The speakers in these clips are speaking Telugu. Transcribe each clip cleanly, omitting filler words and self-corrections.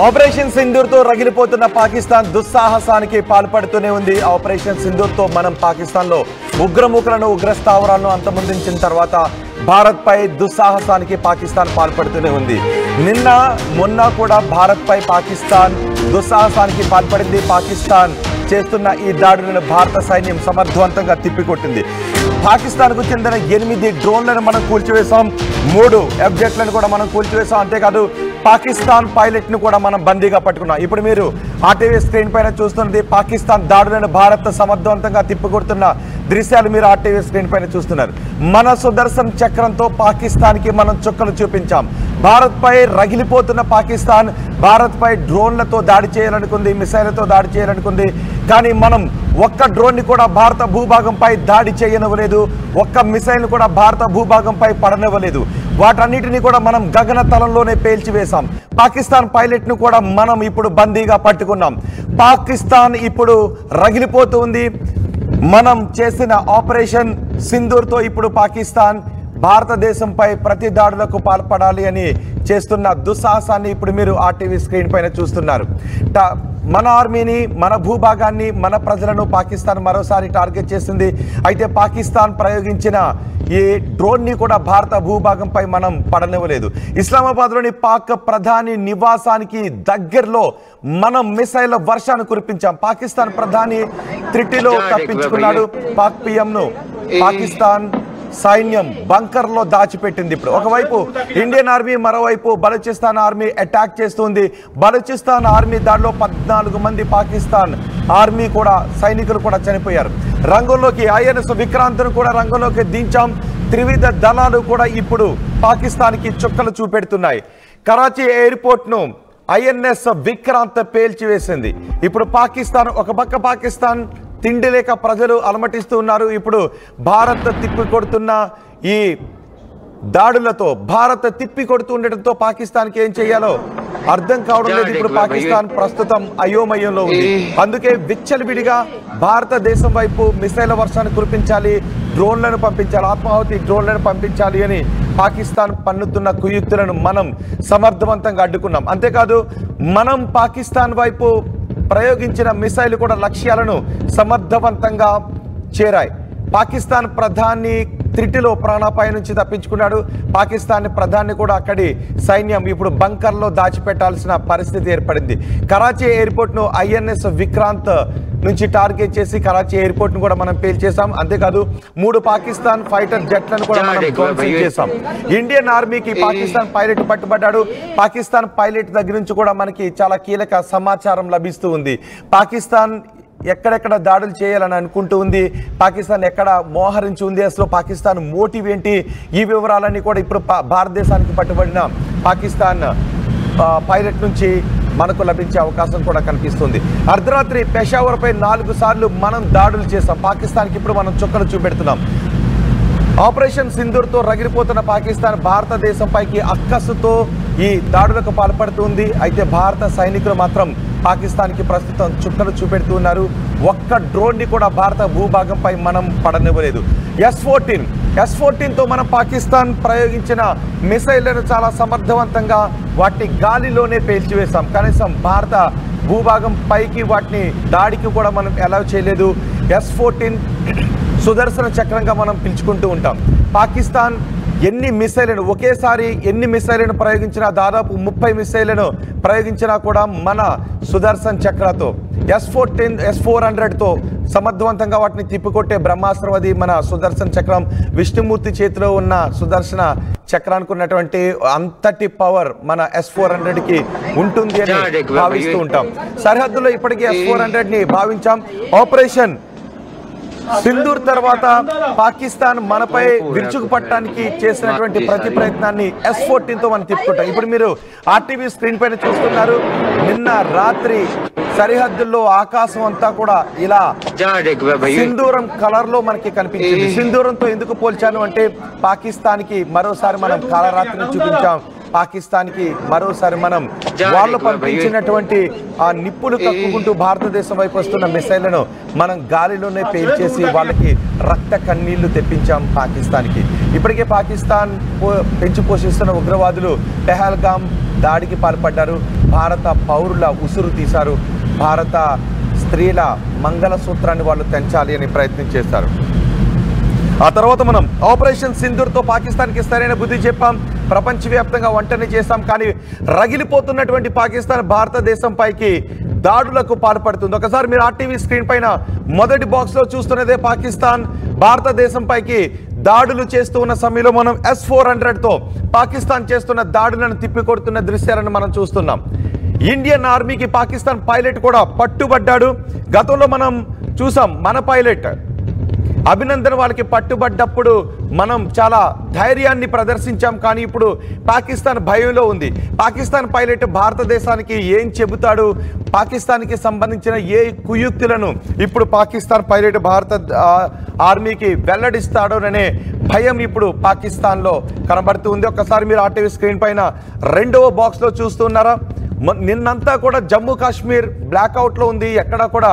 ఆపరేషన్ సింధూర్ తో రగిలిపోతున్న పాకిస్తాన్ దుస్సాహసానికి పాల్పడుతూనే ఉంది. ఆపరేషన్ సింధూర్ తో మనం పాకిస్తాన్ లో ఉగ్రముఖులను ఉగ్రస్థావరాలను అంతమొందించిన తర్వాత భారత్ పై దుస్సాహసానికి పాకిస్తాన్ పాల్పడుతూనే ఉంది. నిన్న మొన్న కూడా భారత్ పై పాకిస్తాన్ దుస్సాహసానికి పాల్పడింది. పాకిస్తాన్ చేస్తున్న ఈ దాడులను భారత సైన్యం సమర్థవంతంగా తిప్పికొట్టింది. పాకిస్తాన్కు చెందిన 8 డ్రోన్లను మనం కూల్చివేశాం, 3 ఎఫ్జెట్లను కూడా మనం కూల్చివేశాం. అంతేకాదు పాకిస్తాన్ పైలట్ ను కూడా మనం బందీగా పట్టుకున్నాం. ఇప్పుడు మీరు ఆర్టీవీ స్క్రీన్ పైన చూస్తున్నది పాకిస్తాన్ దాడులను భారత్ సమర్థవంతంగా తిప్పికొడుతున్న దృశ్యాలు మీరు ఆర్టీవీ స్క్రీన్ పైన చూస్తున్నారు. మన సుదర్శన్ చక్రంతో పాకిస్తాన్ కి మనం చుక్కలు చూపించాం. భారత్ పై రగిలిపోతున్న పాకిస్తాన్ భారత్ పై డ్రోన్లతో దాడి చేయాలనుకుంది, మిసైళ్లతో దాడి చేయాలనుకుంది. కానీ మనం ఒక్క డ్రోన్ ని కూడా భారత భూభాగంపై దాడి చేయనివ్వలేదు, ఒక్క మిసైల్ కూడా భారత భూభాగంపై పడనివ్వలేదు. వాటన్నిటిని కూడా మనం గగన తలంలోనే పేల్చివేశాం. పాకిస్తాన్ పైలట్ ను కూడా మనం ఇప్పుడు బందీగా పట్టుకున్నాం. పాకిస్తాన్ ఇప్పుడు రగిలిపోతూ ఉంది. మనం చేసిన ఆపరేషన్ సింధూర్ తో ఇప్పుడు పాకిస్తాన్ భారతదేశంపై ప్రతి దాడులకు పాల్పడాలి అని చేస్తున్న దుస్సాహసాన్ని ఇప్పుడు మీరు ఆర్టీవీ స్క్రీన్ పైన చూస్తున్నారు. మన ఆర్మీని, మన భూభాగాన్ని, మన ప్రజలను పాకిస్తాన్ మరోసారి టార్గెట్ చేసింది. అయితే పాకిస్తాన్ ప్రయోగించిన ఈ డ్రోన్ ని కూడా భారత భూభాగంపై మనం పడనివ్వలేదు. ఇస్లామాబాద్లోని పాక్ ప్రధాని నివాసానికి దగ్గరలో మనం మిసైల్ వర్షాన్ని కురిపించాం. పాకిస్తాన్ ప్రధాని త్రిటిలో తప్పించుకున్నాడు. పాక్ పిఎంను పాకిస్తాన్ సైన్యం బంకర్ లో దాచిపెట్టింది. ఇప్పుడు ఒకవైపు ఇండియన్ ఆర్మీ, మరోవైపు బలూచిస్తాన్ ఆర్మీ అటాక్ చేస్తుంది. బలూచిస్తాన్ ఆర్మీ దాడిలో 14 మంది పాకిస్తాన్ ఆర్మీ కూడా సైనికులు కూడా చనిపోయారు. రంగంలోకి ఐఎన్ఎస్ విక్రాంత్ను కూడా రంగంలోకి దించాం. త్రివిధ దళాలు కూడా ఇప్పుడు పాకిస్తాన్ కి చుక్కలు చూపెడుతున్నాయి. కరాచీ ఎయిర్పోర్ట్ ను ఐఎన్ఎస్ విక్రాంత్ పేల్చివేసింది. ఇప్పుడు పాకిస్తాన్ ఒక పక్క పాకిస్తాన్ తిండి లేక ప్రజలు అలమటిస్తూ ఉన్నారు. ఇప్పుడు భారత్ తిప్పి కొడుతున్న ఈ దాడులతో, భారత్ తిప్పి కొడుతూ ఉండటంతో పాకిస్తాన్కి ఏం చేయాలో అర్థం కావడం లేదు. ఇప్పుడు పాకిస్తాన్ ప్రస్తుతం అయోమయంలో ఉంది. అందుకే విచ్చలవిడిగా భారతదేశం వైపు మిసైల్ వర్షాన్ని కురిపించాలి, డ్రోన్లను పంపించాలి, ఆత్మాహుతి డ్రోన్లను పంపించాలి అని పాకిస్తాన్ పన్నుతున్న కుయుక్తులను మనం సమర్థవంతంగా అడ్డుకున్నాం. అంతేకాదు మనం పాకిస్తాన్ వైపు ప్రయోగించిన మిసైల్ కూడా లక్ష్యాలను సమర్థవంతంగా చేరాయి. పాకిస్తాన్ ప్రధాని త్రిటిలో ప్రాణాపాయ నుంచి తప్పించుకున్నాడు. పాకిస్తాన్ ప్రధాని కూడా అక్కడి సైన్యం ఇప్పుడు బంకర్లో దాచిపెట్టాల్సిన పరిస్థితి ఏర్పడింది. కరాచీ ఎయిర్పోర్ట్ను ఐఎన్ఎస్ విక్రాంత్ నుంచి టార్గెట్ చేసి కరాచీ ఎయిర్పోర్ట్ను కూడా మనం పేల్చేసాం. అంతేకాదు 3 పాకిస్తాన్ ఫైటర్ జెట్లను కూడా మనం ధ్వంసం చేశాం. ఇండియన్ ఆర్మీకి పాకిస్తాన్ పైలట్ పట్టుబడ్డాడు. పాకిస్తాన్ పైలట్ దగ్గర నుంచి కూడా మనకి చాలా కీలక సమాచారం లభిస్తూ ఉంది. పాకిస్తాన్ ఎక్కడెక్కడ దాడులు చేయాలని అనుకుంటూ ఉంది, పాకిస్తాన్ ఎక్కడ మోహరించి ఉంది, అసలు పాకిస్తాన్ మోటివ్ ఏంటి, ఈ వివరాలన్నీ కూడా ఇప్పుడు భారతదేశానికి పట్టుబడిన పాకిస్తాన్ పైలట్ నుంచి మనకు లభించే అవకాశం కూడా కనిపిస్తుంది. అర్ధరాత్రి పెషావర్ పై 4 సార్లు మనం దాడులు చేసాం. పాకిస్తాన్కి ఇప్పుడు మనం చుక్కలు చూపెడుతున్నాం. ఆపరేషన్ సింధూర్ తో రగిలిపోతున్న పాకిస్తాన్ భారతదేశంపైకి అక్కసుతో ఈ దాడులకు పాల్పడుతుంది. అయితే భారత సైనికులు మాత్రం పాకిస్తాన్కి ప్రస్తుతం చుక్కలు చూపెడుతూ ఉన్నారు. ఒక్క డ్రోన్ ని కూడా భారత భూభాగంపై మనం పడనివ్వలేదు. S-14 తో మనం పాకిస్తాన్ ప్రయోగించిన మిసైళ్లను చాలా సమర్థవంతంగా వాటిని గాలిలోనే పేల్చివేశాం. కనీసం భారత భూభాగం పైకి వాటిని దాడికి కూడా మనం అలౌ చేయలేదు. S-14 సుదర్శన చక్రంగా మనం పిలుచుకుంటూ ఉంటాం. పాకిస్తాన్ ఎన్ని మిసైళ్లను ప్రయోగించినా, దాదాపు 30 మిసైళ్లను ప్రయోగించినా కూడా మన సుదర్శన్ చక్రతో S-400తో సమర్థవంతంగా వాటిని తిప్పికొట్టే బ్రహ్మాస్త్రం అది మన సుదర్శన్ చక్రం. విష్ణుమూర్తి చేతిలో ఉన్న సుదర్శన చక్రానికి ఉన్నటువంటి అంతటి పవర్ మన S-400కి ఉంటుంది అని భావిస్తూ ఉంటాం. సరిహద్దులో ఇప్పటికీ S-400ని భావించాం. ఆపరేషన్ సింధూర్ తర్వాత పాకిస్తాన్ మనపై విరుచుకుపట్టడానికి చేసినటువంటి ప్రతి ప్రయత్నాన్ని S-14 తో మనం తిప్పుకుంటాం. ఇప్పుడు మీరు ఆర్టీవీ స్క్రీన్ పైన చూస్తున్నారు. నిన్న రాత్రి సరిహద్దుల్లో ఆకాశం అంతా కూడా ఇలా సింధూరం కలర్ లో మనకి కనిపించింది. సింధూరంతో ఎందుకు పోల్చాను అంటే పాకిస్తాన్ కి మరోసారి మనం కాలరాత్రిని చూపించాం. పాకిస్తాన్ కి మరోసారి మనం వాళ్ళు పంపించినటువంటి ఆ నిప్పులు కక్కుకుంటూ భారతదేశం వైపు వస్తున్న మిసైళ్లను మనం గాలిలోనే పేల్చేసి వాళ్ళకి రక్త కన్నీళ్లు తెప్పించాం పాకిస్తాన్ కి. ఇప్పటికే పాకిస్తాన్ పెంచి పోషిస్తున్న ఉగ్రవాదులు పెహల్గామ్ దాడికి పాల్పడ్డారు. భారత పౌరుల ఉసురు తీశారు. భారత స్త్రీల మంగళసూత్రాన్ని వాళ్ళు తెంచాలి అని ప్రయత్నం చేశారు. ఆ తర్వాత మనం ఆపరేషన్ సింధూర్తో పాకిస్తాన్కి సరైన బుద్ధి చెప్పాం. ప్రపంచవ్యాప్తంగా వంటని చేశాం. కానీ రగిలిపోతున్నటువంటి పాకిస్తాన్ భారతదేశం పైకి దాడులకు పాల్పడుతుంది. ఒకసారి మీరు ఆర్టీవీ స్క్రీన్ పైన మొదటి బాక్స్లో చూస్తున్నదే పాకిస్తాన్ భారతదేశం పైకి దాడులు చేస్తూ ఉన్న సమయంలో మనం S-400తో పాకిస్తాన్ చేస్తున్న దాడులను తిప్పికొడుతున్న దృశ్యాలను మనం చూస్తున్నాం. ఇండియన్ ఆర్మీకి పాకిస్తాన్ పైలట్ కూడా పట్టుబడ్డాడు. గతంలో మనం చూసాం మన పైలట్ అభినందన్ వాళ్ళకి పట్టుబడ్డప్పుడు మనం చాలా ధైర్యాన్ని ప్రదర్శించాం. కానీ ఇప్పుడు పాకిస్తాన్ భయంలో ఉంది. పాకిస్తాన్ పైలట్ భారతదేశానికి ఏం చెబుతాడు, పాకిస్తాన్కి సంబంధించిన ఏ కుయుక్తులను ఇప్పుడు పాకిస్తాన్ పైలట్ భారత ఆర్మీకి వెల్లడిస్తాడోననే భయం ఇప్పుడు పాకిస్తాన్లో కనబడుతుంది. ఒక్కసారి మీరు ఆర్టీవీ స్క్రీన్ పైన రెండవ బాక్స్లో చూస్తున్నారా? నిన్నంతా కూడా జమ్మూ కాశ్మీర్ బ్లాక్అవుట్లో ఉంది. ఎక్కడా కూడా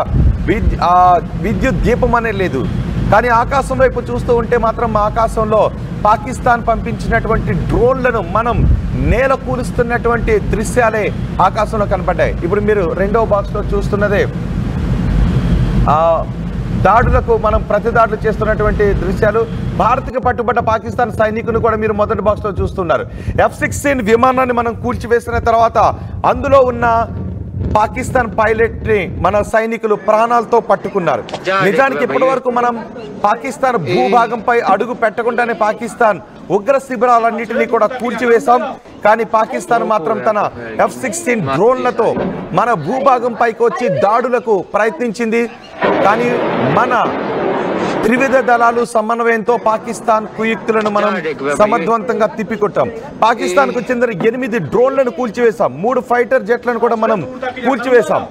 విద్యుత్ దీపం అనే లేదు. కానీ ఆకాశం వైపు చూస్తూ ఉంటే మాత్రం ఆకాశంలో పాకిస్తాన్ పంపించినటువంటి డ్రోన్లను మనం నేల కూలుస్తున్నటువంటి దృశ్యాలే ఆకాశంలో కనపడ్డాయి. ఇప్పుడు మీరు రెండవ బాక్స్లో చూస్తున్నదే దాడులకు మనం ప్రతిదాడులు చేస్తున్నటువంటి దృశ్యాలు. భారత్కి పట్టుబడ్డ పాకిస్తాన్ సైనికులు కూడా మీరు మొదటి బాక్స్లో చూస్తున్నారు. F-16 విమానాన్ని మనం కూల్చివేసిన తర్వాత అందులో ఉన్న పాకిస్తాన్ పైలట్ ని మన సైనికులు ప్రాణాలతో పట్టుకున్నారు. నిజానికి ఇప్పటి వరకు మనం పాకిస్తాన్ భూభాగంపై అడుగు పెట్టకుండానే పాకిస్తాన్ ఉగ్ర శిబిరాలన్నింటినీ కూడా కూల్చివేశాం. కానీ పాకిస్తాన్ మాత్రం తన F-16 డ్రోన్లతో మన భూభాగం పైకి వచ్చి దాడులకు ప్రయత్నించింది. కానీ మన త్రివిధ దళాలు సమన్వయంతో పాకిస్తాన్ కుయుక్తులను మనం సమర్థవంతంగా తిప్పికొట్టాం. పాకిస్తాన్కు చెందిన 8 డ్రోన్లను కూల్చివేశాం. 3 ఫైటర్ జెట్లను కూడా మనం కూల్చివేశాం.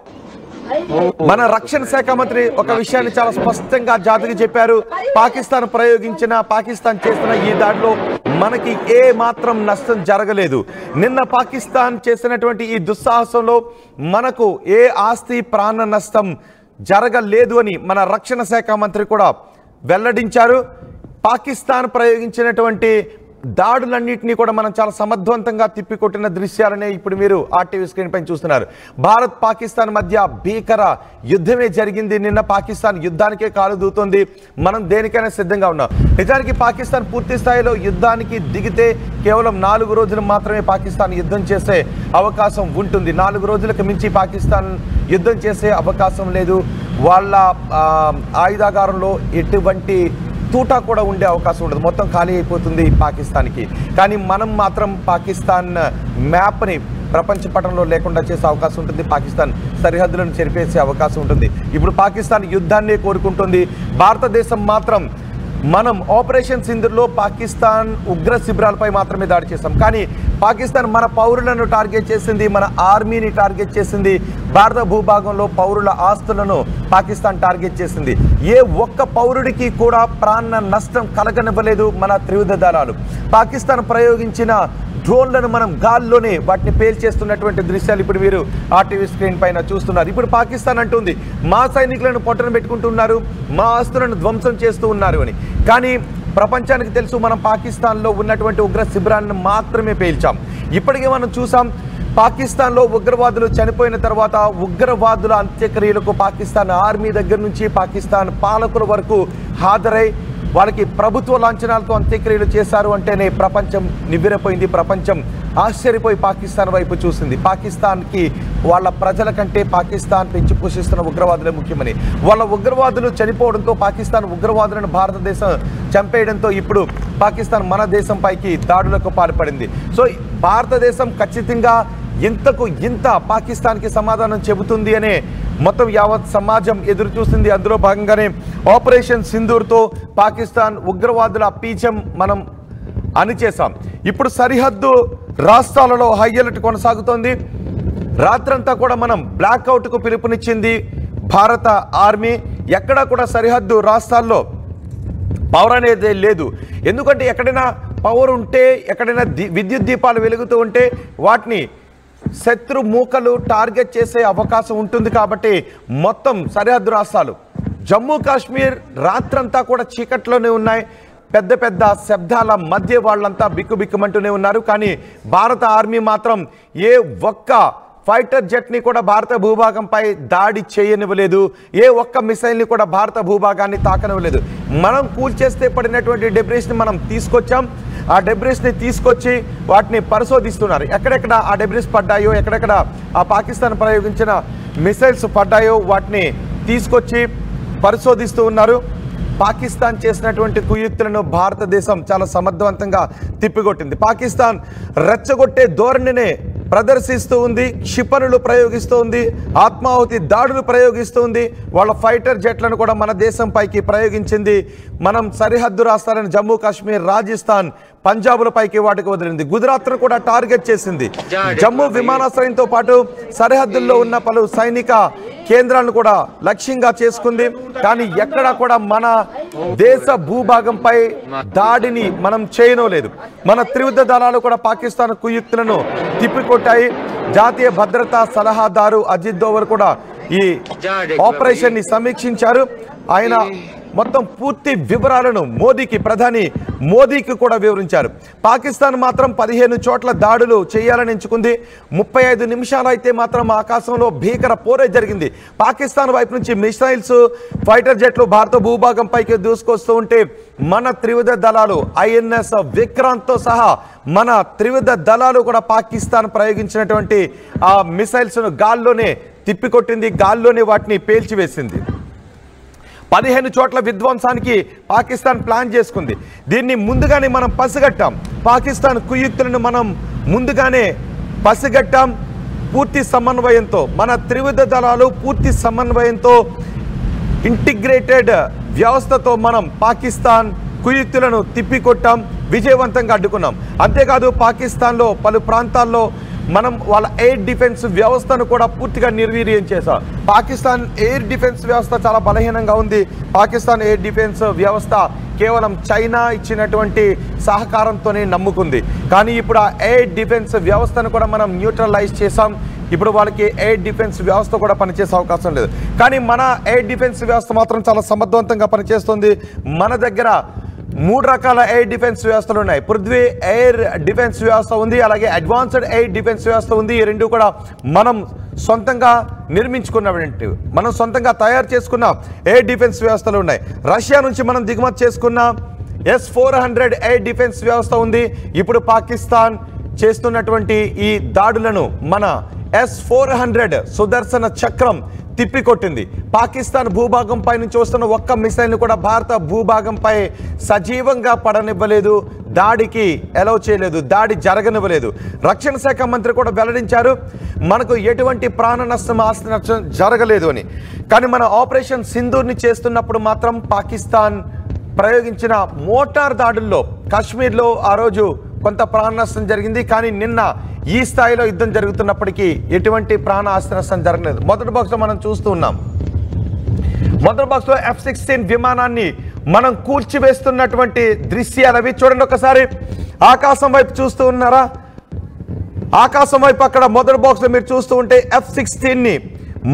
మన రక్షణ శాఖ మంత్రి ఒక విషయాన్ని చాలా స్పష్టంగా జాతికి చెప్పారు. పాకిస్తాన్ చేసిన ఈ దాడిలో మనకి ఏ మాత్రం నష్టం జరగలేదు. నిన్న పాకిస్తాన్ చేసినటువంటి ఈ దుస్సాహసంలో మనకు ఏ ఆస్తి ప్రాణ నష్టం జరగలేదు అని మన రక్షణ శాఖ మంత్రి కూడా వెల్లడించారు. పాకిస్తాన్ ప్రయోగించినటువంటి దాడులన్నింటినీ కూడా మనం చాలా సమర్థవంతంగా తిప్పికొట్టిన దృశ్యాలనే ఇప్పుడు మీరు ఆర్టీవీ స్క్రీన్ పైన చూస్తున్నారు. భారత్ పాకిస్తాన్ మధ్య భీకర యుద్ధమే జరిగింది. నిన్న పాకిస్తాన్ యుద్ధానికే కాలు దూతుంది. మనం దేనికైనా సిద్ధంగా ఉన్నాం. నిజానికి పాకిస్తాన్ పూర్తి స్థాయిలో యుద్ధానికి దిగితే కేవలం 4 రోజులు మాత్రమే పాకిస్తాన్ యుద్ధం చేసే అవకాశం ఉంటుంది. 4 రోజులకు మించి పాకిస్తాన్ యుద్ధం చేసే అవకాశం లేదు. వాళ్ళ ఆయుధాగారంలో ఎటువంటి తూటా కూడా ఉండే అవకాశం ఉండదు. మొత్తం ఖాళీ అయిపోతుంది పాకిస్తాన్కి. కానీ మనం మాత్రం పాకిస్తాన్ మ్యాప్ని ప్రపంచ పటంలో లేకుండా చేసే అవకాశం ఉంటుంది. పాకిస్తాన్ సరిహద్దులను చెరిపేసే అవకాశం ఉంటుంది. ఇప్పుడు పాకిస్తాన్ యుద్ధాన్ని కోరుకుంటుంది. భారతదేశం మాత్రం మనం ఆపరేషన్ సింధూర్లో పాకిస్తాన్ ఉగ్ర శిబిరాలపై మాత్రమే దాడి చేశాం. కానీ పాకిస్తాన్ మన పౌరులను టార్గెట్ చేసింది, మన ఆర్మీని టార్గెట్ చేసింది. భారత భూభాగంలో పౌరుల ఆస్తులను పాకిస్తాన్ టార్గెట్ చేసింది. ఏ ఒక్క పౌరుడికి కూడా ప్రాణ నష్టం కలగనివ్వలేదు మన త్రివిధ దళాలు. పాకిస్తాన్ ప్రయోగించిన డ్రోన్లను మనం గాల్లోనే వాటిని పేల్చేస్తున్నటువంటి దృశ్యాలు ఇప్పుడు మీరు ఆర్టీవీ స్క్రీన్ పైన చూస్తున్నారు. ఇప్పుడు పాకిస్తాన్ అంటుంది మా సైనికులను పొట్టను పెట్టుకుంటున్నారు, మా ఆస్తులను ధ్వంసం చేస్తూ ఉన్నారు అని. కానీ ప్రపంచానికి తెలుసు మనం పాకిస్తాన్లో ఉన్నటువంటి ఉగ్ర శిబిరాన్ని మాత్రమే పేల్చాం. ఇప్పటికే మనం చూసాం పాకిస్తాన్లో ఉగ్రవాదులు చనిపోయిన తర్వాత ఉగ్రవాదుల అంత్యక్రియలకు పాకిస్తాన్ ఆర్మీ దగ్గర నుంచి పాకిస్తాన్ పాలకుల వరకు హాజరై వాళ్ళకి ప్రభుత్వ లాంఛనాలతో అంత్యక్రియలు చేశారు అంటేనే ప్రపంచం నివ్వెరపోయింది. ప్రపంచం ఆశ్చర్యపోయి పాకిస్తాన్ వైపు చూసింది. పాకిస్తాన్కి వాళ్ళ ప్రజల కంటే పాకిస్తాన్ పెంచి పోషిస్తున్న ఉగ్రవాదులే ముఖ్యమని. వాళ్ళ ఉగ్రవాదులు చనిపోవడంతో పాకిస్తాన్ ఉగ్రవాదులను భారతదేశం చంపేయడంతో ఇప్పుడు పాకిస్తాన్ మన దేశం పైకి దాడులకు పాల్పడింది. సో భారతదేశం ఖచ్చితంగా ఇంతకు ఇంత పాకిస్తాన్కి సమాధానం చెబుతుంది అనే మొత్తం యావత్ సమాజం ఎదురు చూస్తుంది. అందులో భాగంగానే ఆపరేషన్ సింధూర్తో పాకిస్తాన్ ఉగ్రవాదుల పీచం మనం అణిచేశాం. ఇప్పుడు సరిహద్దు రాష్ట్రాలలో హై అలర్ట్ కొనసాగుతోంది. రాత్రంతా కూడా మనం బ్లాక్అవుట్కు పిలుపునిచ్చింది భారత ఆర్మీ. ఎక్కడా కూడా సరిహద్దు రాష్ట్రాల్లో పవర్ అనేది లేదు. ఎందుకంటే ఎక్కడైనా పవర్ ఉంటే, ఎక్కడైనా విద్యుత్ దీపాలు వెలుగుతూ ఉంటే వాటిని శత్రు మూకలు టార్గెట్ చేసే అవకాశం ఉంటుంది. కాబట్టి మొత్తం సరిహద్దు రాష్ట్రాలు జమ్మూ కాశ్మీర్ రాత్రంతా కూడా చీకట్లోనే ఉన్నాయి. పెద్ద పెద్ద శబ్దాల మధ్య వాళ్ళంతా బిక్కుబిక్కుమంటూనే ఉన్నారు. కానీ భారత ఆర్మీ మాత్రం ఏ ఒక్క ఫైటర్ జెట్ని కూడా భారత భూభాగంపై దాడి చేయనివ్వలేదు. ఏ ఒక్క మిసైల్ని కూడా భారత భూభాగాన్ని తాకనివ్వలేదు. మనం కూల్చేస్తే పడినటువంటి డెబ్రీస్ని మనం తీసుకొచ్చాం. ఆ డెబ్రీస్ని తీసుకొచ్చి వాటిని పరిశోధిస్తున్నారు. ఎక్కడెక్కడ ఆ డెబ్రీస్ పడ్డాయో, ఎక్కడెక్కడ ఆ పాకిస్తాన్ ప్రయోగించిన మిసైల్స్ పడ్డాయో వాటిని తీసుకొచ్చి పరిశోధిస్తూ ఉన్నారు. పాకిస్తాన్ చేసినటువంటి కుయుక్తులను భారతదేశం చాలా సమర్థవంతంగా తిప్పికొట్టింది. పాకిస్తాన్ రెచ్చగొట్టే ధోరణినే ప్రదర్శిస్తూ ఉంది, క్షిపణులు ప్రయోగిస్తూ ఉంది, ఆత్మాహుతి దాడులు ప్రయోగిస్తూ ఉంది. వాళ్ళ ఫైటర్ జెట్లను కూడా మన దేశం పైకి ప్రయోగించింది. మనం సరిహద్దు రాష్ట్రాలను జమ్మూ కాశ్మీర్, రాజస్థాన్, పంజాబుల పైకి వాటికి వదిలింది. గుజరాత్ను కూడా టార్గెట్ చేసింది. జమ్మూ విమానాశ్రయంతో పాటు సరిహద్దుల్లో ఉన్న పలు సైనిక కేంద్రాలను కూడా లక్ష్యంగా చేసుకుంది. కానీ ఎక్కడా కూడా మన దేశ భూభాగంపై దాడిని మనం చేయనోలేదు. మన త్రివిధ దళాలు కూడా పాకిస్తాన్ కుయుక్తులను తిప్పికొట్టాయి. జాతీయ భద్రతా సలహాదారు అజిత్ దోవల్ కూడా ఈ ఆపరేషన్ ని సమీక్షించారు. ఆయన మొత్తం పూర్తి వివరాలను ప్రధాని మోదీకి కూడా వివరించారు. పాకిస్తాన్ మాత్రం 15 చోట్ల దాడులు చేయాలని ఎంచుకుంది. 35 నిమిషాలు అయితే మాత్రం ఆకాశంలో భీకర పోరే జరిగింది. పాకిస్తాన్ వైపు నుంచి మిసైల్స్, ఫైటర్ జెట్లు భారత భూభాగం పైకి దూసుకొస్తూ ఉంటే మన త్రివిధ దళాలు INS విక్రాంత్తో సహా మన త్రివిధ దళాలు కూడా పాకిస్తాన్ ప్రయోగించినటువంటి ఆ మిసైల్స్ను గాల్లోనే తిప్పికొట్టింది, గాల్లోనే వాటిని పేల్చివేసింది. 15 చోట్ల విధ్వంసానికి పాకిస్తాన్ ప్లాన్ చేసుకుంది. దీన్ని ముందుగానే మనం పసిగట్టాం. పాకిస్తాన్ కుయుక్తులను మనం ముందుగానే పసిగట్టాం. పూర్తి సమన్వయంతో మన త్రివిధ దళాలు పూర్తి సమన్వయంతో ఇంటిగ్రేటెడ్ వ్యవస్థతో మనం పాకిస్తాన్ కుయుక్తులను తిప్పికొట్టాం, విజయవంతంగా అడ్డుకున్నాం. అంతేకాదు పాకిస్తాన్లో పలు ప్రాంతాల్లో మనం వాళ్ళ ఎయిర్ డిఫెన్స్ వ్యవస్థను కూడా పూర్తిగా నిర్వీర్యం చేశాం. పాకిస్తాన్ ఎయిర్ డిఫెన్స్ వ్యవస్థ చాలా బలహీనంగా ఉంది. పాకిస్తాన్ ఎయిర్ డిఫెన్స్ వ్యవస్థ కేవలం చైనా ఇచ్చినటువంటి సహకారంతోనే నమ్ముకుంది. కానీ ఇప్పుడు ఆ ఎయిర్ డిఫెన్స్ వ్యవస్థను కూడా మనం న్యూట్రలైజ్ చేసాం. ఇప్పుడు వాళ్ళకి ఎయిర్ డిఫెన్స్ వ్యవస్థ కూడా పనిచేసే అవకాశం లేదు. కానీ మన ఎయిర్ డిఫెన్స్ వ్యవస్థ మాత్రం చాలా సమర్థవంతంగా పనిచేస్తుంది. మన దగ్గర 3 రకాల ఎయిర్ డిఫెన్స్ వ్యవస్థలు ఉన్నాయి. పృథ్వీ ఎయిర్ డిఫెన్స్ వ్యవస్థ ఉంది, అలాగే అడ్వాన్స్డ్ ఎయిర్ డిఫెన్స్ వ్యవస్థ ఉంది. ఈ రెండు కూడా మనం సొంతంగా నిర్మించుకున్నటువంటి, మనం సొంతంగా తయారు చేసుకున్న ఎయిర్ డిఫెన్స్ వ్యవస్థలు ఉన్నాయి. రష్యా నుంచి మనం దిగుమతి చేసుకున్న S-400 ఎయిర్ డిఫెన్స్ వ్యవస్థ ఉంది. ఇప్పుడు పాకిస్తాన్ చేస్తున్నటువంటి ఈ దాడులను మన S-400 సుదర్శన చక్రం తిప్పికొట్టింది. పాకిస్తాన్ భూభాగంపై నుంచి వస్తున్న ఒక్క మిసైల్ను కూడా భారత భూభాగంపై సజీవంగా పడనివ్వలేదు, దాడికి అలౌ చేయలేదు, దాడి జరగనివ్వలేదు. రక్షణ శాఖ మంత్రి కూడా వెల్లడించారు, మనకు ఎటువంటి ప్రాణ నష్టం, ఆస్తి నష్టం జరగలేదు అని. కానీ మన ఆపరేషన్ సింధూర్ని చేస్తున్నప్పుడు మాత్రం పాకిస్తాన్ ప్రయోగించిన మోటార్ దాడుల్లో కాశ్మీర్లో ఆ రోజు కొంత ప్రాణ నష్టం జరిగింది. కానీ నిన్న ఈ స్థాయిలో యుద్ధం జరుగుతున్నప్పటికీ ఎటువంటి ప్రాణ ఆస్తి నష్టం జరగలేదు. మొదటి బాక్స్లో మనం చూస్తూ ఉన్నాం. మొదటి బాక్స్లో F-16 విమానాన్ని మనం కూల్చివేస్తున్నటువంటి దృశ్యాలు అవి చూడండి. ఒకసారి ఆకాశం వైపు చూస్తూ ఉన్నారా? ఆకాశం వైపు అక్కడ మొదటి బాక్స్లో మీరు చూస్తూ ఉంటే F-16ని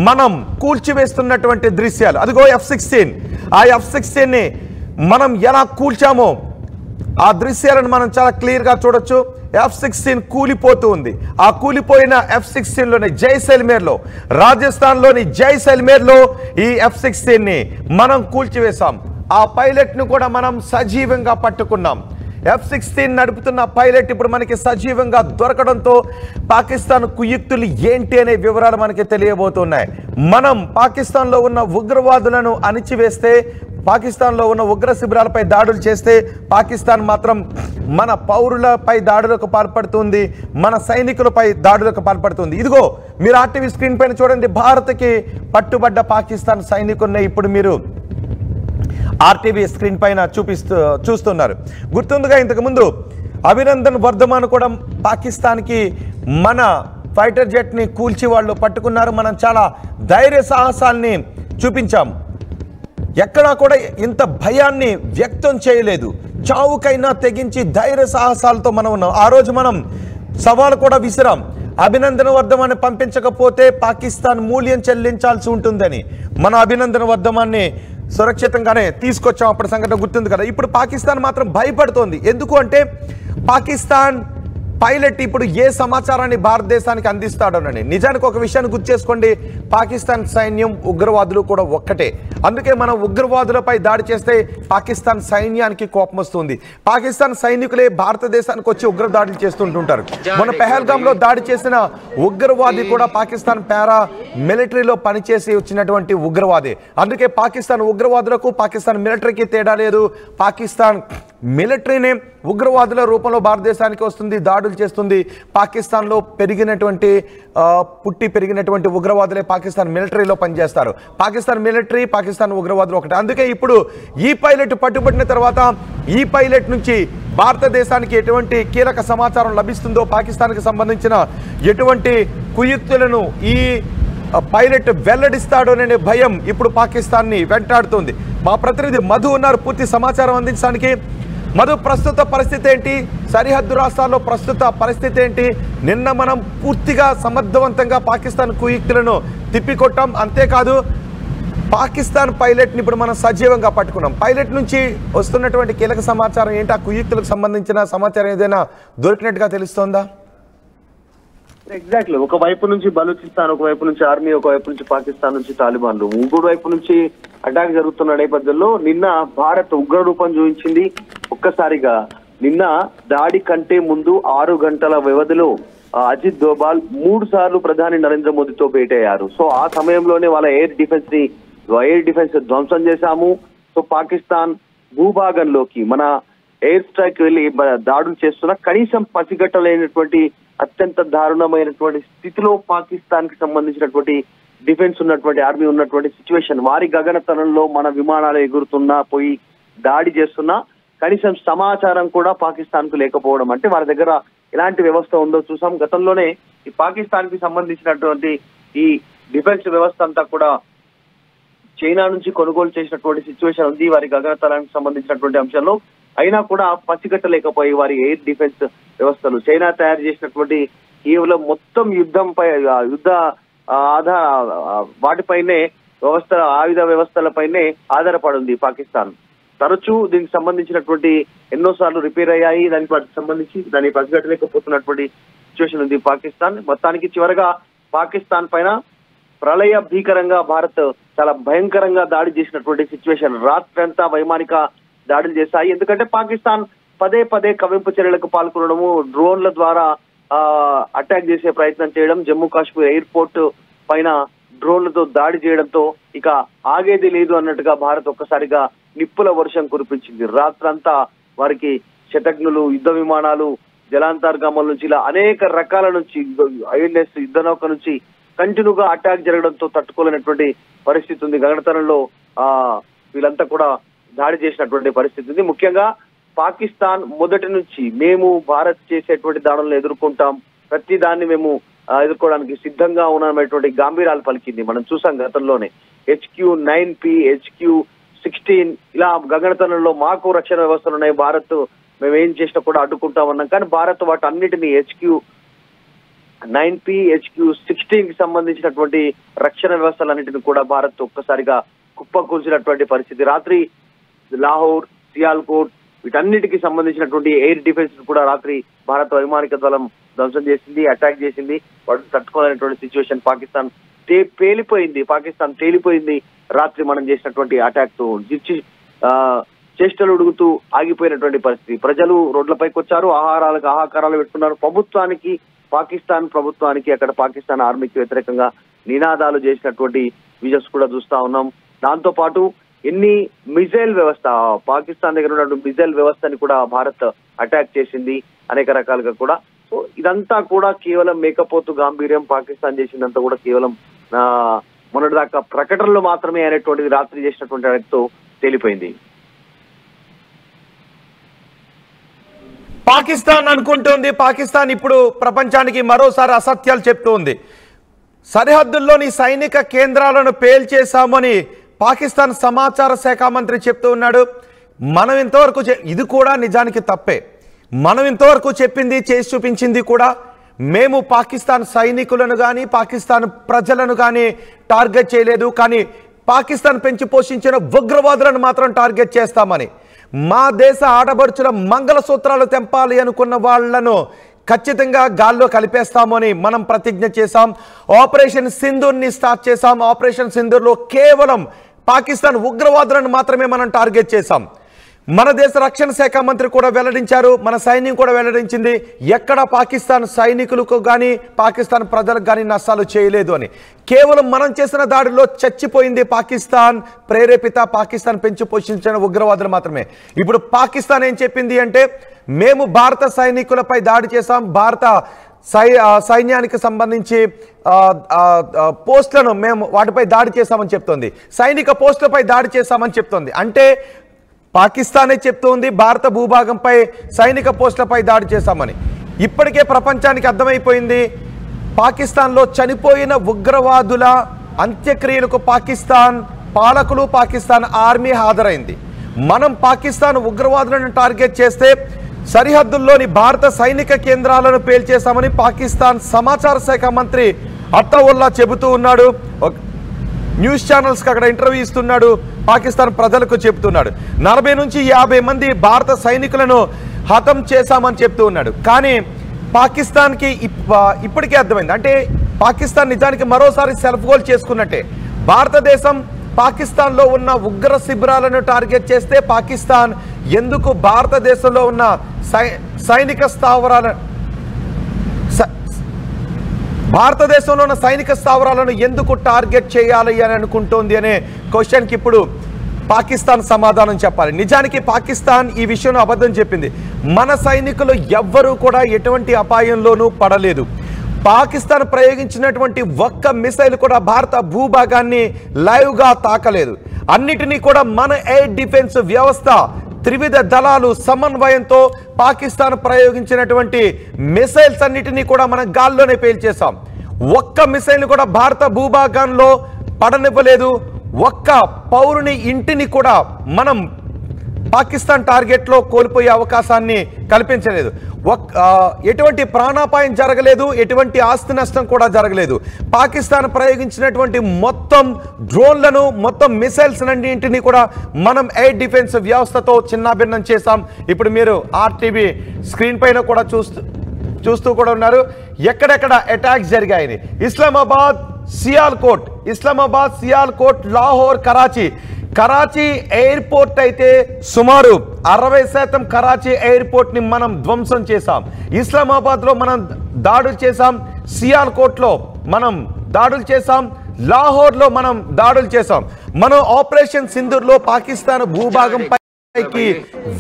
మనం కూల్చివేస్తున్నటువంటి దృశ్యాలు. అదిగో F-16. ఆ F-16ని మనం ఎలా కూల్చామో ఆ దృశ్యాలను మనం చాలా క్లియర్గా చూడొచ్చు. F-16 కూలిపోతూ ఉంది. ఆ కూలిపోయిన F-16లోని జైసల్మేర్లో, రాజస్థాన్లోని జైసల్మేర్లో ఈ F-16ని మనం కూల్చివేశాం. ఆ పైలట్ను కూడా మనం సజీవంగా పట్టుకున్నాం. F-16 నడుపుతున్న పైలట్ ఇప్పుడు మనకి సజీవంగా దొరకడంతో పాకిస్తాన్ కుయుక్తులు ఏంటి అనే వివరాలు మనకి తెలియబోతున్నాయి. మనం పాకిస్తాన్లో ఉన్న ఉగ్రవాదులను అణిచివేస్తే, పాకిస్తాన్లో ఉన్న ఉగ్ర శిబిరాలపై దాడులు చేస్తే పాకిస్తాన్ మాత్రం మన పౌరులపై దాడులకు పాల్పడుతుంది, మన సైనికులపై దాడులకు పాల్పడుతుంది. ఇదిగో మీరు RTV స్క్రీన్ పైన చూడండి. భారత్కి పట్టుబడ్డ పాకిస్తాన్ సైనికుల్ని ఇప్పుడు మీరు RTV స్క్రీన్ పైన చూస్తున్నారు. గుర్తుందిగా ఇంతకుముందు అభినందన్ వర్ధమాన్ కూడా పాకిస్తాన్కి మన ఫైటర్ జెట్ని కూల్చి వాళ్ళు పట్టుకున్నారు. మనం చాలా ధైర్య సాహసాల్ని చూపించాం. ఎక్కడా కూడా ఇంత భయాన్ని వ్యక్తం చేయలేదు. చావుకైనా తెగించి ధైర్య సాహసాలతో మనం ఉన్నాం. ఆ రోజు మనం సవాలు కూడా విసిరాం. అభినందన్ వర్ధమాన్ని పంపించకపోతే పాకిస్తాన్ మూల్యం చెల్లించాల్సి ఉంటుందని. మన అభినందన్ వర్ధమాన్ని సురక్షితంగానే తీసుకొచ్చాం. అప్పటి సంఘటన గుర్తుంది కదా. ఇప్పుడు పాకిస్తాన్ మాత్రం భయపడుతోంది. ఎందుకు అంటే పాకిస్తాన్ పైలట్ ఇప్పుడు ఏ సమాచారాన్ని భారతదేశానికి అందిస్తాడోనని. నిజానికి ఒక విషయాన్ని గుర్తు చేసుకోండి, పాకిస్తాన్ సైన్యం ఉగ్రవాదులు కూడా ఒక్కటే. అందుకే మనం ఉగ్రవాదులపై దాడి చేస్తే పాకిస్తాన్ సైన్యానికి కోపం వస్తుంది. పాకిస్తాన్ సైనికులే భారతదేశానికి వచ్చి ఉగ్ర దాడులు చేస్తుంటుంటారు. మన పెహల్గాంలో దాడి చేసిన ఉగ్రవాది కూడా పాకిస్తాన్ పారా మిలిటరీలో పనిచేసి వచ్చినటువంటి ఉగ్రవాది. అందుకే పాకిస్తాన్ ఉగ్రవాదులకు పాకిస్తాన్ మిలిటరీకి తేడా లేదు. పాకిస్తాన్ మిలిటరీనే ఉగ్రవాదుల రూపంలో భారతదేశానికి వస్తుంది, దాడులు చేస్తుంది. పాకిస్తాన్లో పుట్టి పెరిగినటువంటి ఉగ్రవాదులే పాకిస్తాన్ మిలిటరీలో పనిచేస్తారు. పాకిస్తాన్ మిలిటరీ, పాకిస్తాన్ ఉగ్రవాదులు ఒకటి. అందుకే ఇప్పుడు ఈ పైలట్ పట్టుబడిన తర్వాత ఈ పైలట్ నుంచి భారతదేశానికి ఎటువంటి కీలక సమాచారం లభిస్తుందో, పాకిస్తాన్కి సంబంధించిన ఎటువంటి కుయుక్తులను ఈ పైలట్ వెల్లడిస్తాడోననే భయం ఇప్పుడు పాకిస్తాన్ని వెంటాడుతుంది. మా ప్రతినిధి మధు ఉన్నారు పూర్తి సమాచారం అందించడానికి. మధు, ప్రస్తుత పరిస్థితి ఏంటి? సరిహద్దు రాష్ట్రాల్లో ప్రస్తుత పరిస్థితి ఏంటి? నిన్న మనం పూర్తిగా సమర్థవంతంగా పాకిస్తాన్ కుయుక్తులను తిప్పికొట్టాం. అంతేకాదు పాకిస్తాన్ పైలట్ని ఇప్పుడు మనం సజీవంగా పట్టుకున్నాం. పైలట్ నుంచి వస్తున్నటువంటి కీలక సమాచారం ఏంటి? ఆ కుయుక్తులకు సంబంధించిన సమాచారం ఏదైనా దొరికినట్టుగా తెలుస్తోందా? ఎగ్జాక్ట్లీ, ఒకవైపు నుంచి బలూచిస్తాన్, ఒకవైపు నుంచి ఆర్మీ, ఒకవైపు నుంచి పాకిస్తాన్ నుంచి తాలిబాన్లు, ఇంకోటి వైపు నుంచి అటాక్ జరుగుతున్న నేపథ్యంలో నిన్న భారత్ ఉగ్ర రూపం చూపించింది. ఒక్కసారిగా నిన్న దాడి కంటే ముందు 6 గంటల వ్యవధిలో అజిత్ దోబాల్ 3 సార్లు ప్రధాని నరేంద్ర మోదీతో భేటీ అయ్యారు. సో ఆ సమయంలోనే వాళ్ళ ఎయిర్ డిఫెన్స్ ధ్వంసం చేశాము. సో పాకిస్తాన్ భూభాగంలోకి మన ఎయిర్ స్ట్రైక్ వెళ్లి దాడులు చేస్తున్నా కనీసం పసిగట్టలేనటువంటి అత్యంత దారుణమైనటువంటి స్థితిలో పాకిస్తాన్ కి సంబంధించినటువంటి డిఫెన్స్ ఉన్నటువంటి ఆర్మీ ఉన్నటువంటి సిచ్యువేషన్. వారి గగనతలంలో మన విమానాలు ఎగురుతున్నా, పోయి దాడి చేస్తున్నా కనీసం సమాచారం కూడా పాకిస్తాన్ కు లేకపోవడం, అంటే వారి దగ్గర ఎలాంటి వ్యవస్థ ఉందో చూసాం. గతంలోనే ఈ పాకిస్తాన్ కి సంబంధించినటువంటి ఈ డిఫెన్స్ వ్యవస్థ అంతా కూడా చైనా నుంచి కొనుగోలు చేసినటువంటి సిచ్యువేషన్ ఉంది వారి గగనతలానికి సంబంధించినటువంటి అంశంలో. అయినా కూడా పసిగట్టలేకపోయి వారి ఎయిర్ డిఫెన్స్ వ్యవస్థలు చైనా తయారు చేసినటువంటి కేవలం మొత్తం వాటిపైనే ఆయుధ వ్యవస్థలపైనే ఆధారపడి ఉంది పాకిస్తాన్. తరచూ దీనికి సంబంధించినటువంటి ఎన్నోసార్లు రిపేర్ అయ్యాయి, దానికి సంబంధించి దాన్ని పసిగట్టలేకపోతున్నటువంటి సిచ్యువేషన్ ఉంది పాకిస్తాన్. మొత్తానికి చివరగా పాకిస్తాన్ పైన ప్రళయ భీకరంగా భారత్ చాలా భయంకరంగా దాడి చేసినటువంటి సిచ్యువేషన్. రాత్రంతా వైమానిక దాడులు చేశాయి. ఎందుకంటే పాకిస్తాన్ పదే కవింపు చర్యలకు పాల్గొనడము, డ్రోన్ల ద్వారా అటాక్ చేసే ప్రయత్నం చేయడం, జమ్మూ కాశ్మీర్ ఎయిర్పోర్ట్ పైన డ్రోన్లతో దాడి చేయడంతో ఇక ఆగేది లేదు అన్నట్టుగా భారత్ ఒక్కసారిగా నిప్పుల వర్షం కురిపించింది. రాత్రంతా వారికి శతఘ్నులు, యుద్ధ విమానాలు, జలాంతర్గాముల నుంచి ఇలా అనేక రకాల నుంచి ఐఎన్ఎస్ యుద్ధ నౌక నుంచి కంటిన్యూగా అటాక్ జరగడంతో తట్టుకోలేనటువంటి పరిస్థితి ఉంది. గగనతలంలో వీళ్ళంతా కూడా దాడి చేసినటువంటి పరిస్థితి ఉంది. ముఖ్యంగా పాకిస్తాన్ మొదటి నుంచి మేము భారత్ చేసేటువంటి దాడులను ఎదుర్కొంటాం, ప్రతి దాన్ని మేము ఎదుర్కోవడానికి సిద్ధంగా ఉన్నామనేటువంటి గాంభీర్యాలు పలికింది. మనం చూసాం గతంలోనే HQ-9P, HQ-16 ఇలా గగనతలంలో మాకు రక్షణ వ్యవస్థలు ఉన్నాయి, భారత్ మేము ఏం చేసినా కూడా అడ్డుకుంటామన్నాం. కానీ భారత్ వాటి అన్నిటినీ HQ-9P, HQ-16 కి సంబంధించినటువంటి రక్షణ వ్యవస్థలన్నింటినీ కూడా భారత్ ఒక్కసారిగా కుప్పకూల్చినటువంటి పరిస్థితి. రాత్రి లాహోర్, సియాల్కోట్ వీటన్నిటికీ సంబంధించినటువంటి ఎయిర్ డిఫెన్స్ కూడా రాత్రి భారత వైమానిక దళం ధ్వంసం చేసింది, అటాక్ చేసింది. వాడు తట్టుకోలేనటువంటి సిచ్యువేషన్ పాకిస్తాన్ తేలిపోయింది. రాత్రి మనం చేసినటువంటి అటాక్ తో చేష్టలు ఉడుగుతూ ఆగిపోయినటువంటి పరిస్థితి. ప్రజలు రోడ్లపైకి వచ్చారు, ఆహాకారాలు పెట్టుకున్నారు. పాకిస్తాన్ ప్రభుత్వానికి అక్కడ పాకిస్తాన్ ఆర్మీకి వ్యతిరేకంగా నినాదాలు చేసినటువంటి విజువల్స్ కూడా చూస్తా ఉన్నాం. దాంతో పాటు ఎన్ని మిజైల్ వ్యవస్థ, పాకిస్తాన్ దగ్గర ఉన్నటువంటి మిజైల్ వ్యవస్థని కూడా భారత్ అటాక్ చేసింది అనేక రకాలుగా కూడా. సో ఇదంతా కూడా కేవలం మేకపోతు గాంభీర్యం, పాకిస్తాన్ చేసిందంతా కూడా కేవలం మొన్నటిదాకా ప్రకటనలు మాత్రమే అనేటువంటిది రాత్రి చేసినటువంటి అటాక్తో తేలిపోయింది. పాకిస్తాన్ అనుకుంటుంది, పాకిస్తాన్ ఇప్పుడు ప్రపంచానికి మరోసారి అసత్యాలు చెప్తూ ఉంది. సరిహద్దుల్లోని సైనిక కేంద్రాలను పేల్చేశామని పాకిస్తాన్ సమాచార శాఖ మంత్రి చెప్తూ ఉన్నాడు. మనం ఇంతవరకు ఇది కూడా నిజానికి తప్పే. మనం ఇంతవరకు చెప్పింది, చేసి చూపించింది కూడా మేము పాకిస్తాన్ సైనికులను కానీ పాకిస్తాన్ ప్రజలను కానీ టార్గెట్ చేయలేదు. కానీ పాకిస్తాన్ పెంచి పోషించిన ఉగ్రవాదులను మాత్రం టార్గెట్ చేస్తామని, మా దేశ ఆడబడుచుల మంగళసూత్రాలు తెంపాలి అనుకున్న వాళ్లను ఖచ్చితంగా గాల్లో కలిపేస్తామని మనం ప్రతిజ్ఞ చేశాం. ఆపరేషన్ సింధూర్ని స్టార్ట్ చేశాం. ఆపరేషన్ సింధూర్లో కేవలం పాకిస్తాన్ ఉగ్రవాదులను మాత్రమే మనం టార్గెట్ చేశాం. మన దేశ రక్షణ శాఖ మంత్రి కూడా వెల్లడించారు, మన సైన్యం కూడా వెల్లడించింది, ఎక్కడ పాకిస్తాన్ సైనికులకు కానీ పాకిస్తాన్ ప్రజలకు కానీ నష్టాలు చేయలేదు అని. కేవలం మనం చేసిన దాడిలో చచ్చిపోయింది పాకిస్తాన్ ప్రేరేపిత, పాకిస్తాన్ పెంచి పోషించిన ఉగ్రవాదులు మాత్రమే. ఇప్పుడు పాకిస్తాన్ ఏం చెప్పింది అంటే, మేము భారత సైనికులపై దాడి చేశాం, భారత సైన్యానికి సంబంధించి పోస్టులను మేము వాటిపై దాడి చేశామని చెప్తోంది, సైనిక పోస్టులపై దాడి చేశామని చెప్తోంది. అంటే పాకిస్తానే చెప్తోంది భారత భూభాగంపై సైనిక పోస్టులపై దాడి చేశామని. ఇప్పటికే ప్రపంచానికి అర్థమైపోయింది, పాకిస్తాన్లో చనిపోయిన ఉగ్రవాదుల అంత్యక్రియలకు పాకిస్తాన్ పాలకులు, పాకిస్తాన్ ఆర్మీ హాజరైంది. మనం పాకిస్తాన్ ఉగ్రవాదులను టార్గెట్ చేస్తే సరిహద్దుల్లోని భారత సైనిక కేంద్రాలను పేల్చేశామని పాకిస్తాన్ సమాచార శాఖ మంత్రి అతావుల్లా చెబుతూ ఉన్నాడు. న్యూస్ ఛానల్స్కి అక్కడ ఇంటర్వ్యూ ఇస్తున్నాడు, పాకిస్తాన్ ప్రజలకు చెబుతున్నాడు. 40 నుంచి 50 మంది భారత సైనికులను హతం చేశామని చెప్తూ ఉన్నాడు. కానీ పాకిస్తాన్కి ఇప్పటికే అర్థమైంది, అంటే పాకిస్తాన్ నిజానికి మరోసారి సెల్ఫ్ గోల్ చేసుకున్నట్టే. భారతదేశం పాకిస్తాన్లో ఉన్న ఉగ్ర శిబిరాలను టార్గెట్ చేస్తే పాకిస్తాన్ ఎందుకు భారతదేశంలో ఉన్న సైనిక స్థావరాలను ఎందుకు టార్గెట్ చేయాలి అని అనుకుంటోంది అనే క్వశ్చన్కి ఇప్పుడు పాకిస్తాన్ సమాధానం చెప్పాలి. నిజానికి పాకిస్తాన్ ఈ విషయంలో అబద్ధం చెప్పింది. మన సైనికులు ఎవ్వరూ కూడా ఎటువంటి అపాయంలోనూ పడలేదు. పాకిస్తాన్ ప్రయోగించినటువంటి ఒక్క మిసైల్ కూడా భారత భూభాగాన్ని లైవ్గా తాకలేదు. అన్నిటినీ కూడా మన ఎయిర్ డిఫెన్స్ వ్యవస్థ త్రివిధ దళాలు సమన్వయంతో పాకిస్తాన్ ప్రయోగించినటువంటి మిసైల్స్ అన్నిటినీ కూడా మనం గాల్లోనే పేల్చేశాం. ఒక్క మిసైల్ కూడా భారత భూభాగంలో పడనివ్వలేదు. ఒక్క పౌరుని ఇంటిని కూడా మనం పాకిస్తాన్ టార్గెట్లో కోల్పోయే అవకాశాన్ని కల్పించలేదు. ఎటువంటి ప్రాణాపాయం జరగలేదు, ఎటువంటి ఆస్తి నష్టం కూడా జరగలేదు. పాకిస్తాన్ ప్రయోగించినటువంటి మొత్తం డ్రోన్లను, మొత్తం మిసైల్స్ అన్నింటినీ కూడా మనం ఎయిర్ డిఫెన్స్ వ్యవస్థతో చిన్నాభిన్నం చేశాం. ఇప్పుడు మీరు ఆర్టీవీ స్క్రీన్ పైన కూడా చూస్తూ కూడా ఉన్నారు ఎక్కడెక్కడ అటాక్స్ జరిగాయని. ఇస్లామాబాద్, సియాల్కోట్, లాహోర్, కరాచీ ఎయిర్పోర్ట్ అయితే సుమారు 60% కరాచీ ఎయిర్పోర్ట్ ని మనం ధ్వంసం చేశాం. ఇస్లామాబాద్ లో మనం దాడులు చేశాం, సియాల్కోట్ లో మనం దాడులు చేశాం, లాహోర్ లో మనం దాడులు చేశాం. మనం ఆపరేషన్ సింధూర్ లో పాకిస్తాన్ భూభాగంపై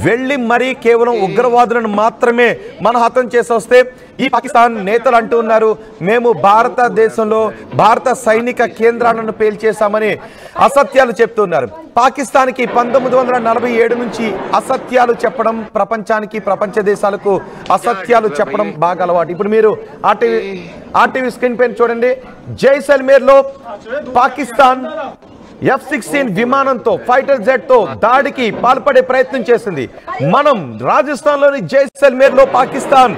వెళ్ళి మరీ కేవలం ఉగ్రవాదులను మాత్రమే మన హతం చేసి వస్తే ఈ పాకిస్తాన్ నేతలు అంటూ ఉన్నారు, మేము భారతదేశంలో భారత సైనిక కేంద్రాలను పేల్చేశామని అసత్యాలు చెప్తున్నారు. పాకిస్తాన్కి 1947 నుంచి అసత్యాలు చెప్పడం, ప్రపంచ దేశాలకు అసత్యాలు చెప్పడం బాగా అలవాటు. ఇప్పుడు మీరు ఆర్టీవీ స్క్రీన్ పైన చూడండి, జైసల్మేర్లో పాకిస్తాన్ F-16 విమానంతో, ఫైటర్ జెట్ తో దాడికి పాల్పడే ప్రయత్నం చేసింది. మనం రాజస్థాన్లోని జైసల్మేర్లో పాకిస్తాన్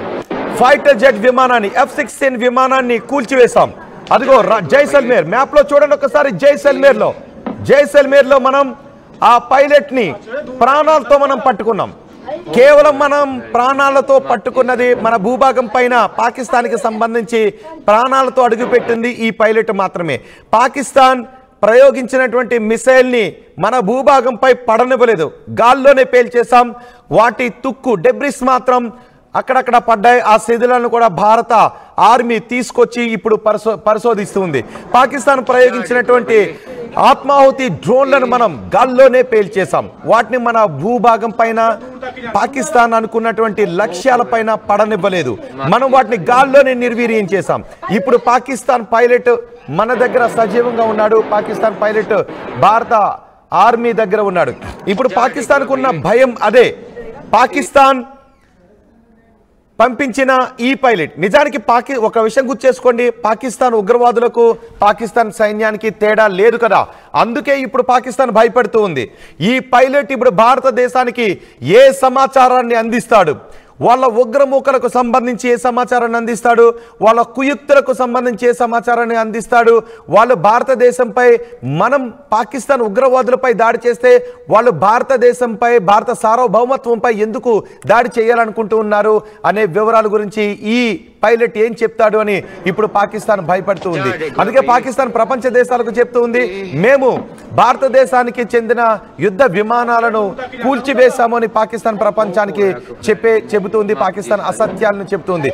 ఫైటర్ జెట్ విమానాన్ని, F-16 విమానాన్ని కూల్చివేశాం. అదిగో జైసల్మేర్ మ్యాప్ లో చూడండి ఒకసారి. జైసల్మేర్లో మనం ఆ పైలట్ ని ప్రాణాలతో మనం పట్టుకున్నాం. కేవలం మనం ప్రాణాలతో పట్టుకున్నది మన భూభాగం పైన పాకిస్తాన్కి సంబంధించి ప్రాణాలతో అడుగుపెట్టింది ఈ పైలట్ మాత్రమే. పాకిస్తాన్ ప్రయోగించినటువంటి మిసైల్ ని మన భూభాగంపై పడనివ్వలేదు, గాల్లోనే పేల్చేశాం. వాటి డెబ్రిస్ మాత్రం అక్కడక్కడ పడ్డాయి. ఆ శిథిలాలను కూడా భారత ఆర్మీ తీసుకొచ్చి ఇప్పుడు పరిశోధిస్తుంది. పాకిస్తాన్ ప్రయోగించినటువంటి ఆత్మాహుతి డ్రోన్లను మనం గాల్లోనే పేల్చేశాం. వాటిని మన భూభాగం పైన, పాకిస్తాన్ అనుకున్నటువంటి లక్ష్యాలపైన పడనివ్వలేదు. మనం వాటిని గాల్లోనే నిర్వీర్యం చేశాం. ఇప్పుడు పాకిస్తాన్ పైలట్ మన దగ్గర సజీవంగా ఉన్నాడు. పాకిస్తాన్ పైలట్ భారత ఆర్మీ దగ్గర ఉన్నాడు. ఇప్పుడు పాకిస్తాన్కు ఉన్న భయం అదే. పాకిస్తాన్ పంపించిన ఈ పైలట్ నిజానికి ఒక విషయం గుర్తు చేసుకోండి, పాకిస్తాన్ ఉగ్రవాదులకు పాకిస్తాన్ సైన్యానికి తేడా లేదు కదా. అందుకే ఇప్పుడు పాకిస్తాన్ భయపడుతూ ఉంది. ఈ పైలట్ ఇప్పుడు భారతదేశానికి ఏ సమాచారాన్ని అందిస్తాడు, వాళ్ళ ఉగ్రమూకలకు సంబంధించి ఏ సమాచారాన్ని అందిస్తాడు, వాళ్ళ కుయుక్తులకు సంబంధించి ఏ సమాచారాన్ని అందిస్తాడు, వాళ్ళు భారతదేశంపై మనం పాకిస్తాన్ ఉగ్రవాదులపై దాడి చేస్తే వాళ్ళు భారతదేశంపై భారత సార్వభౌమత్వంపై ఎందుకు దాడి చేయాలనుకుంటూ ఉన్నారు అనే వివరాల గురించి ఈ పైలట్ ఏం చెప్తాడు అని ఇప్పుడు పాకిస్తాన్ భయపడుతూ ఉంది. అందుకే పాకిస్తాన్ ప్రపంచ దేశాలకు చెప్తూ ఉంది, మేము భారతదేశానికి చెందిన యుద్ధ విమానాలను కూల్చివేశామని పాకిస్తాన్ ప్రపంచానికి చెబుతుంది. పాకిస్తాన్ అసత్యాలను చెబుతుంది.